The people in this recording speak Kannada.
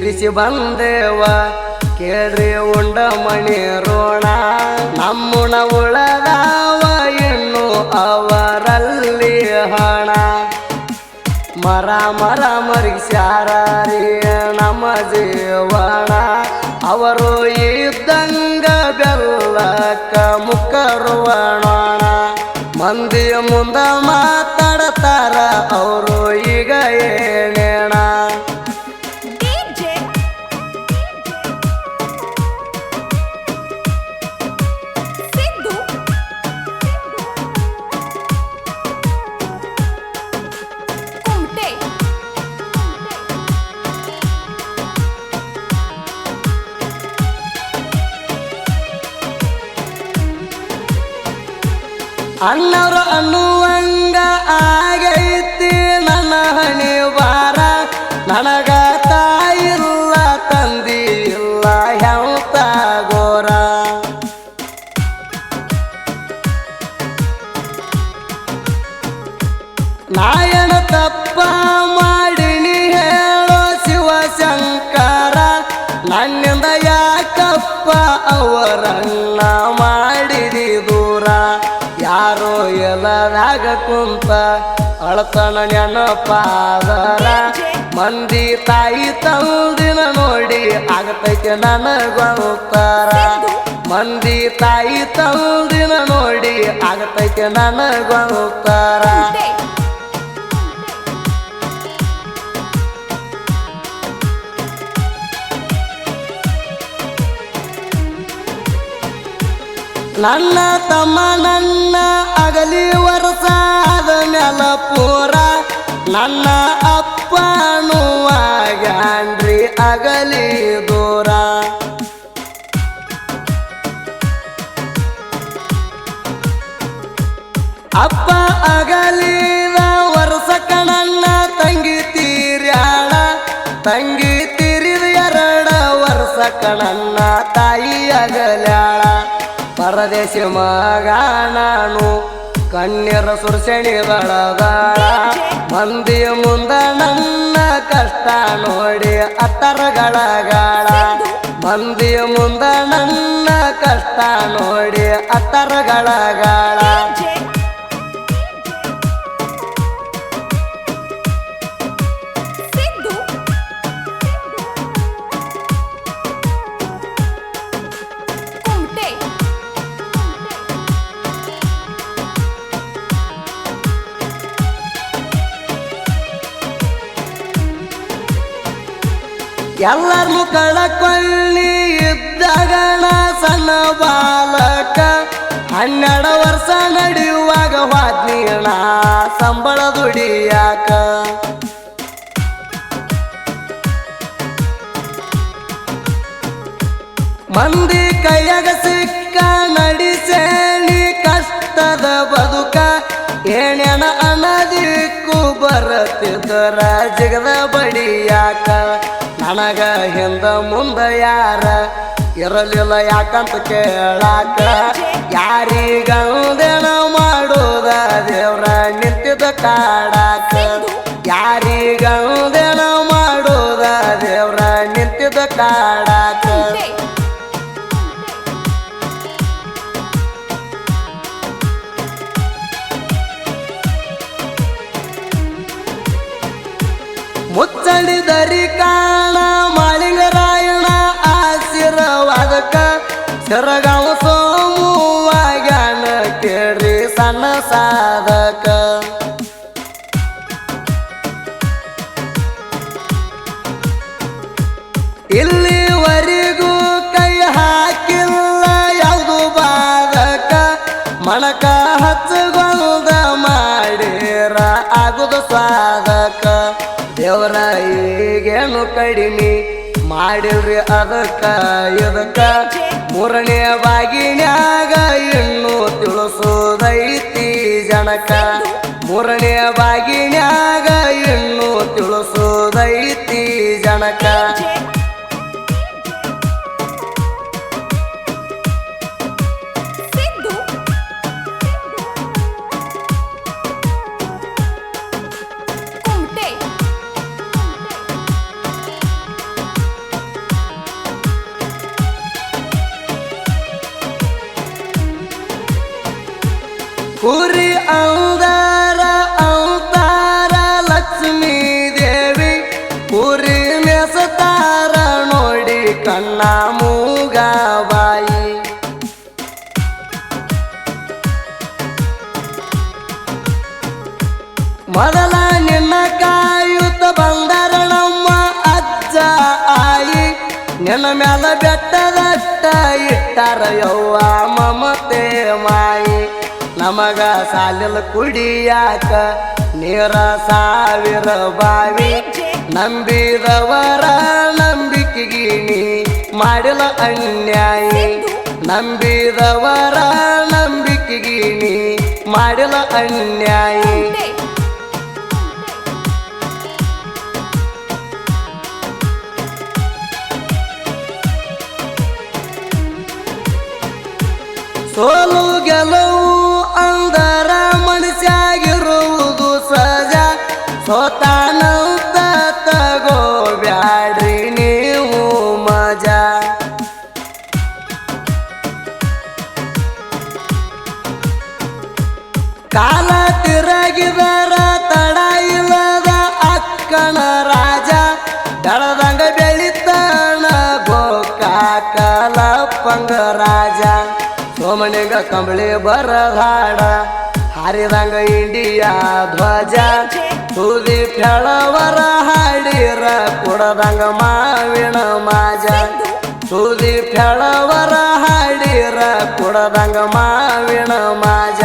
ತೀರಿಸಿ ಬಂದೇವ ಕೇಳ್ರಿ ಉಂಡ ಮಣಿ ರೋಣ ನಮ್ಮುಣ ಉಳದಾವ ಇನ್ನು ಅವರಲ್ಲಿ ಹಣ ಮರ ಮರ ಮರಿಸ್ಯಾರೀ ನಮ್ಮ ಜೀವನ ಅವರು ಇದ್ದಂಗ ಬೆಲ್ಲಕ್ಕ ಮುಖರುವಣ ಮಂದಿಯ ಮುಂದ ಮಾತಾಡತಾರ ಅವರು ಈಗ ಏನೇಣ ಅನ್ನವರು ಅನ್ನುವಂಗ ಆಗೈತಿ ನನ್ನ ಹಣಿ ಬಾರ ನನಗ ತಾಯಿಲ್ಲ ತಂದಿ ಇಲ್ಲ ಹೆಂತ ಗೋರ ನಾಯಣ ತಪ್ಪ ಮಾಡಿನಿ ಹೇಳೋ ಶಿವಶಂಕರ ನನ್ನಿಂದ ಯಾಕಪ್ಪ ಅವರನ್ನ ಮಾಡಿದಿ ದೂರ ಯಾರೋ ಎಲ್ಲರಾಗ ಕುಂತ ಅಳತನ ನೆನಪಾದರ ಮಂದಿ ತಾಯಿ ತಂದಿನ ನೋಡಿ ಆಗತೈತೆ ನನಗೊತ್ತಾರ ಮಂದಿ ತಾಯಿ ತಂದಿನ ನೋಡಿ ಆಗತೈತೆ ನನಗೊತ್ತಾರ ನನ್ನ ತಮ್ಮ ನನ್ನ ಅಗಲಿ ವರ್ಷದ ಮ್ಯಾಲ ಪೂರ ನನ್ನ ಅಪ್ಪನುವಾಗ್ಯಾನ್ರಿ ಅಗಲಿ ದೂರ ಅಪ್ಪ ಅಗಲಿದ ವರ್ಷಕ್ಕ ನನ್ನ ತಂಗಿ ತೀರ್ಯಾಳ ತಂಗಿ ತೀರಿದ 2 ವರ್ಷಕ್ಕ ನನ್ನ ತಾಯಿ ಅಗಲ್ಯಾಳ ಪರದೇಶ ಮಗ ನಾನು ಕಣ್ಣೀರ ಸುರ್ಸಣಿ ಬಡದಾಳ ಮಂದಿಯ ಮುಂದ ನನ್ನ ಕಷ್ಟ ನೋಡಿ ಅತ್ತರಗಳಗಾಳ ಮಂದಿಯ ಮುಂದ ನನ್ನ ಕಷ್ಟ ನೋಡಿ ಅತ್ತರಗಳಗಾಳ ಎಲ್ಲರನ್ನು ಕಳಕೊಳ್ಳಿ ಇದ್ದಗಣ ಸಣ್ಣ ಬಾಲಕ 12 ವರ್ಷ ನಡೆಯುವಾಗ ವಾದ್ನೀಣ ಸಂಬಳ ದುಡಿಯಾಕ ಮಂದಿ ಕೈಯಾಗ ಸಿಕ್ಕ ನಡೆಸೇಳಿ ಕಷ್ಟದ ಬದುಕ ಏನೇನ ಅನದಿಕ್ಕು ಬರತ್ತಿದ್ದರ ಜಗದ ಬಡಿಯಾಕ ನನಗ ಹಿಂದ ಮುಂದ ಯಾರ ಇರಲಿಲ್ಲ ಯಾಕಂತ ಕೇಳಾಕ ಯಾರಿಗಂದೇನ ಮಾಡೋದ ದೇವ್ರ ನಿಂತಿದ್ದ ಕಾಡಾಕ ಯಾರಿಗಂದೇನ ಮಾಡೋದ ದೇವ್ರ ನಿಂತಿದ್ದ ಕಾಡಾಕ ಮುಚ್ಚಳಿದರಿ ಕಾಣ ಮಾಳಿಂಗರಾಯಣ ಆಶೀರ್ವಾದಕ ಸರಗಾವ ಸೋಮುವಾಗ್ಯಾನ ಕೇಳ್ರಿ ಸಣ್ಣ ಸಾಧಕ ಇಲ್ಲಿವರೆಗೂ ಕೈ ಹಾಕಿಲ್ಲ ಯಾವುದು ಬಾಧಕ ಮಣಕ ಹಚ್ಚಗೊಂದ ಮಾಡಿರ ಆಗುದು ಸಾಧಕ ದೇವರ ಈಗೇನು ಕಡಿಮೆ ಮಾಡಿಲ್ರಿ ಅದಕ್ಕ ಇದಕ್ಕ 3ನೇ ಬಾಗಿನ್ಯಾಗ ಇನ್ನು ತಿಳಿಸೋದೈತಿ ಜನಕ 3ನೇ ಬಾಗಿನ್ಯಾಗ ಇನ್ನು ತಿಳಿಸೋದೈತಿ ಜನಕ ಕುರಿ ಅಂಗಾರ ಅಂತಾರ ಲಕ್ಷ್ಮೀ ದೇವಿ ಕುರಿ ಮೆಸತಾರ ನೋಡಿ ಕಣ್ಣ ಮೂಗಬಾಯಿ ಮೊದಲ ನಿನ್ನ ಕಾಯುತ್ತ ಬಂದರ ನಮ್ಮ ಅಜ್ಜ ಆಯಿ ನಿನ್ನ ಮ್ಯಾಲ ಬೆಟ್ಟದಟ್ಟ ಇಟ್ಟಾರ ಯವ್ವ ಮಮತೆ ಮಾಯಿ ನಮಗ ಸಾಲಿಲ್ ಕುಡಿಯಾಕ ನೀರ ಸಾವಿರ ಬಾವಿ ನಂಬಿದವರ ನಂಬಿಕೆಗಿನಿ ಮಾಡಿಲ ಅನ್ಯಾಯಿ ನಂಬಿದವರ ನಂಬಿಕೆಗಿನಿ ಮಾಡಿಲ ಅನ್ಯಾಯಿ ಸೋಲು ಗೆಲುವು ಅಂದರ ಮನುಷ್ಯಾಗಿರುವುದು ಸಹಜ ಸೋತಾನಂತ ತಗೋ ಬ್ಯಾಡ್ರಿ ನೀವು ಮಜಾ ಕಾಲ ತಿರುಗಿದರ ತಡ ಇಲ್ಲದ ಅಕ್ಕನ ರಾಜ ಬೆಳದಂಗ ಬೆಳಿತಾನ ಗೋಕಾಕಲಪ್ಪಂಗ ರಾಜ ಸೋಮನಿಗ ಕಂಬಳಿ ಬರದಾಡ ಹಾರಿದಂಗ ಇಂಡಿಯಾ ಧ್ವಜ ತುದಿ ಫೆಳವರ ಹಾಡಿರ ಕುಡದಂಗ ಮಾವಿನ ಮಾಜ ತುದಿ ಫೆಳವರ ಹಾಡಿರ ಕುಡದಂಗ ಮಾವಿನ ಮಾಜ